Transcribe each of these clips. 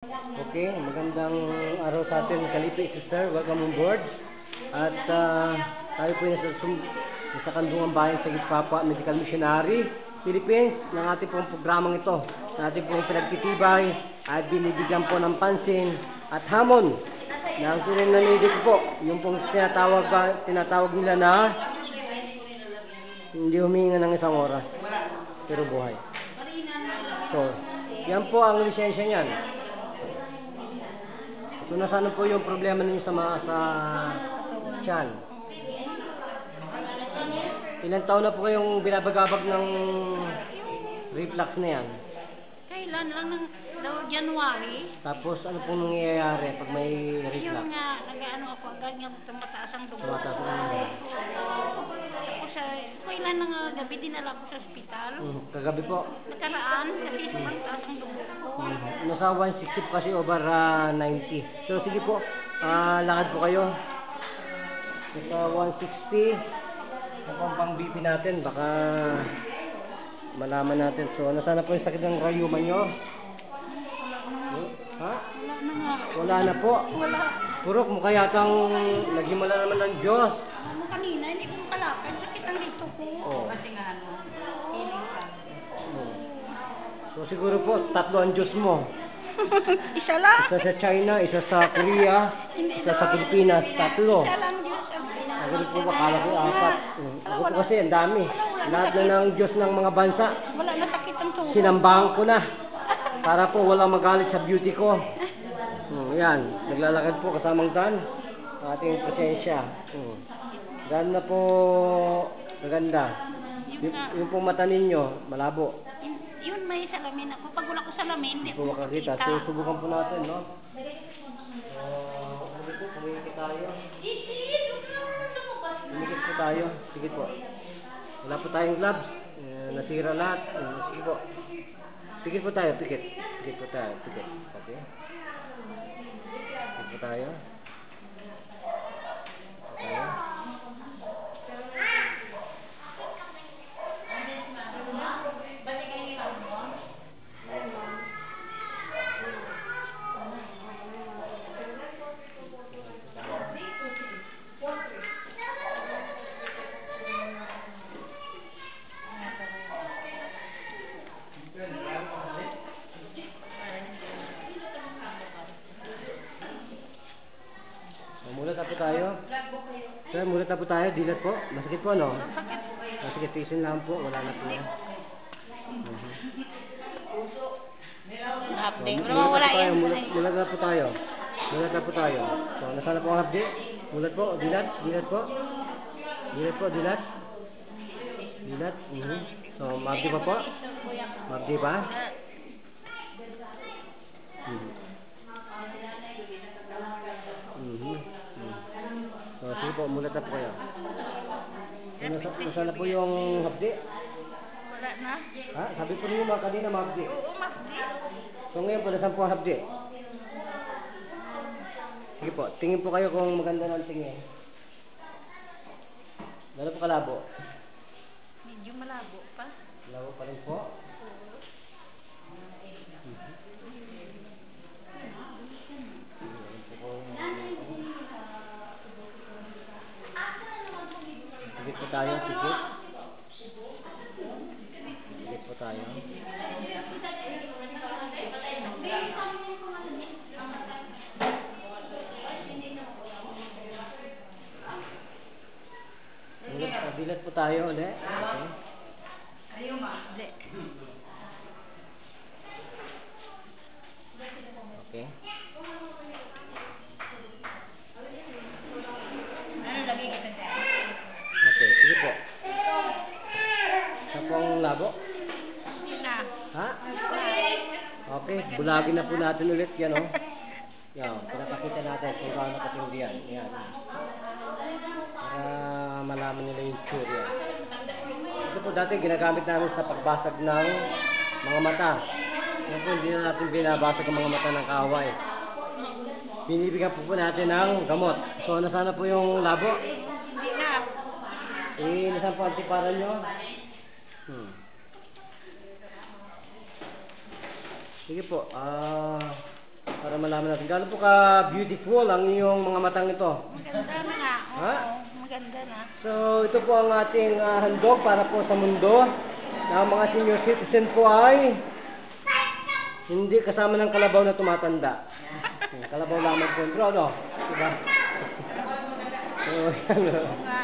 Okay, magandang araw sa atin, Kalipi Sister. Welcome on board. At tayo po sa Kandungan Bayan sa Gitpapa Medical Missionary Philippines ng ating pong programang ito. Na ating pong pinagtitibay at binibigyan po ng pansin at hamon na ang tunay na nidik po, yung pong tinatawag nila na hindi huminga ng isang oras pero buhay. So, yan po ang lisensya niyan. So, nasaan po yung problema ninyo sa tiyan? Ilang taon na po kayong binabagabag ng reflux na yan? Kailan lang daw January. Tapos, ano pong nangyayari pag may reflux? Yung nga, nag-ano ako, ganyan tumataas ang dugo. Tumataas ang dugo. Tapos, kailan na nga gabi dinala ko sa ospital. Kagabi po? Nakaraan, kasi sobrang taas ang dugo ko. Nasa 160 kasi over 90. So, sige po, lakad po kayo. Nasa 160. Ito pang BP natin, baka malaman natin. So, nasaan na po yung sakit ng rayuma nyo? Ha? Wala na nga. Wala na po. Wala. Purok, mukha yatang naghimala naman ng Diyos. Kanina, hindi ko makalakad. Sakit ang dito ko. Oh. Kasi nga, healing ka. So, siguro po, tatlo ang Diyos mo. Isa lang. Isa sa China, isa sa Korea, isa sa Pilipinas, tatlo. Isa lang Diyos. Ako rin po, akala ko apat. Ako po kasi, ang dami. Lahat na ng Diyos ng mga bansa. Wala na sakit ang tuhod. Sinambahan ko na. Para po walang magalit sa beauty ko. Yan, naglalakad po kasamang Dan. Ating presensya. Dan na po, maganda. Yung po mata ninyo, malabo. Yun may salamin ako. Pag wala ko salamin, Hindi po makakita. So, subukan po natin, no? Ano po, pumikit tayo. Pumikit po tayo. Sige po. Wala po tayong gloves. Nasira lahat. Sige po. Pikit po tayo, pikit. Pikit po tayo, pikit. Okay. Pikit po tayo. Okay. Mulat na po tayo. Sir, mulat na po tayo. Dilat po. Masakit po, no? Masakit. Tisin lang po. Wala na po yan. Mulat na po tayo. Mulat na po tayo. So, nasaan na po ang hapdi? Mulat po. Dilat. Dilat po. Dilat po. Dilat. Dilat. So, mabdi pa po? Mabdi pa? So, sige po, mulat na po kayo. Nasaan na po yung hapdi? Wala na. Ha? Sabi po niyo mga kanina, mabdi. Oo, mabdi. So, ngayon po, nasaan po ang hapdi? Sige po, tingin po kayo kung maganda ng tingin. Lalo po kalabo? Medyo malabo pa. Malabo pa rin po? Sigit po tayo, sigit. Sigit po tayo. Dilat po tayo ulit. Okay. Ayaw ma. Hindi. Okay. Ano lagi kita dyan? Okay, sige po. Sa pong labo? Na. Ha? Okay, bulagin na po natin ulit yan, oh. Yan, pinapakita natin kung gaano katindi yan. Yan. Para malaman nila yung tsura yan. Ito po dati ginagamit namin sa pagbasag ng mga mata. Yan po, hindi na natin binabasag ang mga mata ng kaaway. Binibigyan po natin ng gamot. So, nasaan na po yung labo? Hindi na. Nasaan po ang tiparan nyo? Sige po, malaman natin. Gaano po ka-beautiful ang iyong mga matang ito? Maganda na nga. Oo, Ha? maganda na. So, ito po ang ating handog para po sa mundo. Na ang mga senior citizen po ay hindi kasama ng kalabaw na tumatanda. Kalabaw lamang po. Pero ano? Diba? So, Oo nga.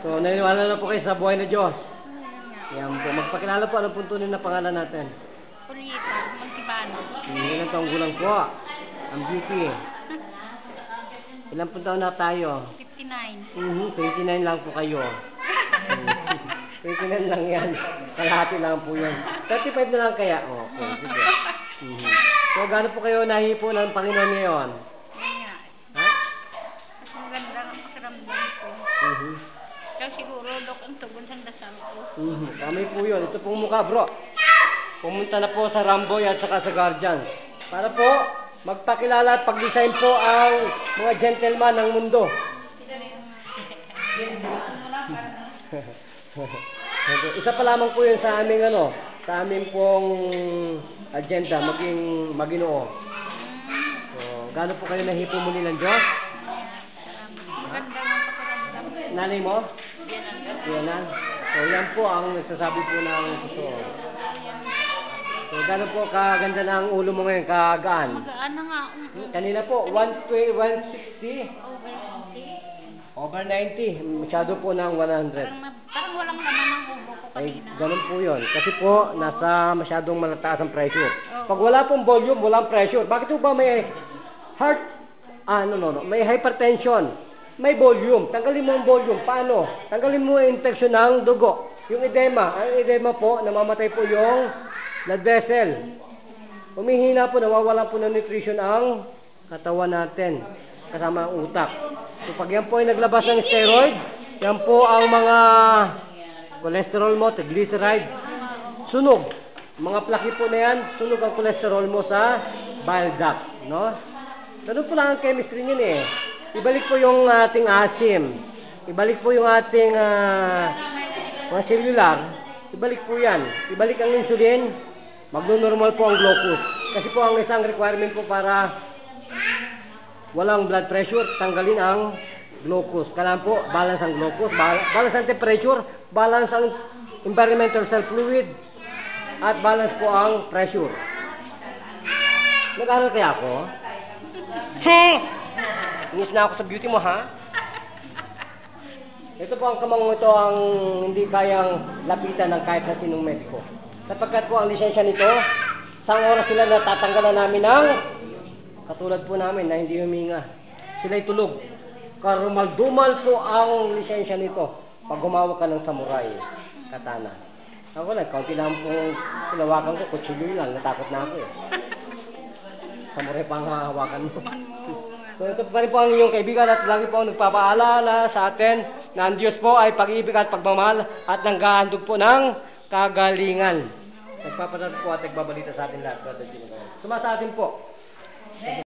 so, naniniwala na po kayo sa buhay na Diyos. Ayun nga. Yan po. Magpakilala po. Anong po tunay na pangalan natin? Kulita, Montibano. Ilang taong gulang po. Ang beauty. Ilang po taon na tayo? 59. 29 lang po kayo. 29 lang yan. Kalahati lang po yan. 35 na lang kaya. Okay, sige. So, gaano po kayo nahipo ng Panginoon ngayon? Ayun nga. Ha? Mas maganda ang pakiramdam ko. Kaya siguro, Dok, ang tugon sa dasal ko. Kami po yun. Ito pong mukha, bro. Pumunta na po sa Ramboy at saka sa Guardian. Para po, magpakilala at pag-design po ang mga gentleman ng mundo. Isa pa lamang po yun sa aming sa aming pong agenda, maging Maginoo. So, gaano po kayo nahipo muli ng Diyos? Maganda ang pakiramdam. Nanay mo? Yan na. So, yan po ang nagsasabi po ng totoo. So, gaano po kaganda na ang ulo mo ngayon, kagaan? Magaan na nga. Kanina po, 160 over 90. Masyado po ng 100. Parang walang laman ng ubo ko Ay, kanina. ganun po yun. Kasi po, nasa masyadong malataas ang pressure. Pag wala pong volume, walang pressure. Bakit po ba may heart, may hypertension, may volume. Tanggalin mo ang volume. Paano? Tanggalin mo ang infection ng dugo. Yung edema. Ang edema po, namamatay po yung blood vessel. Humihina po, nawawala po ng nutrition ang katawan natin. Kasama ang utak. So, pag yan po ay naglabas ng steroid, yan po ang mga cholesterol mo, triglyceride, sunog. Mga plaki po na yan, sunog ang cholesterol mo sa bile duct, no? Ganun po lang ang chemistry niyan eh. Ibalik po yung ating asim. Ibalik po yung ating mga cellular. Ibalik po yan. Ibalik ang insulin. Magno-normal po ang glucose. Kasi po ang isang requirement po para walang blood pressure, tanggalin ang glucose. Kailangan po, balance ang glucose, balance ang temperature, balance ang environmental cell fluid, at balance po ang pressure. Nag-aaral kaya ako? Inis na ako sa beauty mo, ha? Ito po ang kamang ito ang hindi kayang lapitan ng kahit na sinong mediko. Sapagkat po ang lisensya nito, isang oras sila natatanggalan namin ng katulad po namin na hindi huminga. Sila'y tulog. Karumal-dumal po ang lisensya nito pag humawak ka ng samurai katana. Ako lang, kaunti lang pong silawakan ko, kutsilyo lang, natakot na ako eh. Samurai pa ang hahawakan mo. So ito pa rin po ang inyong kaibigan at lagi po ang nagpapaalala sa atin na ang Diyos po ay pag-ibig at pagmamahal at nanggahandog po ng kagalingan. Nagpapadala po at nagbabalita sa atin lahat. Sumasa atin po.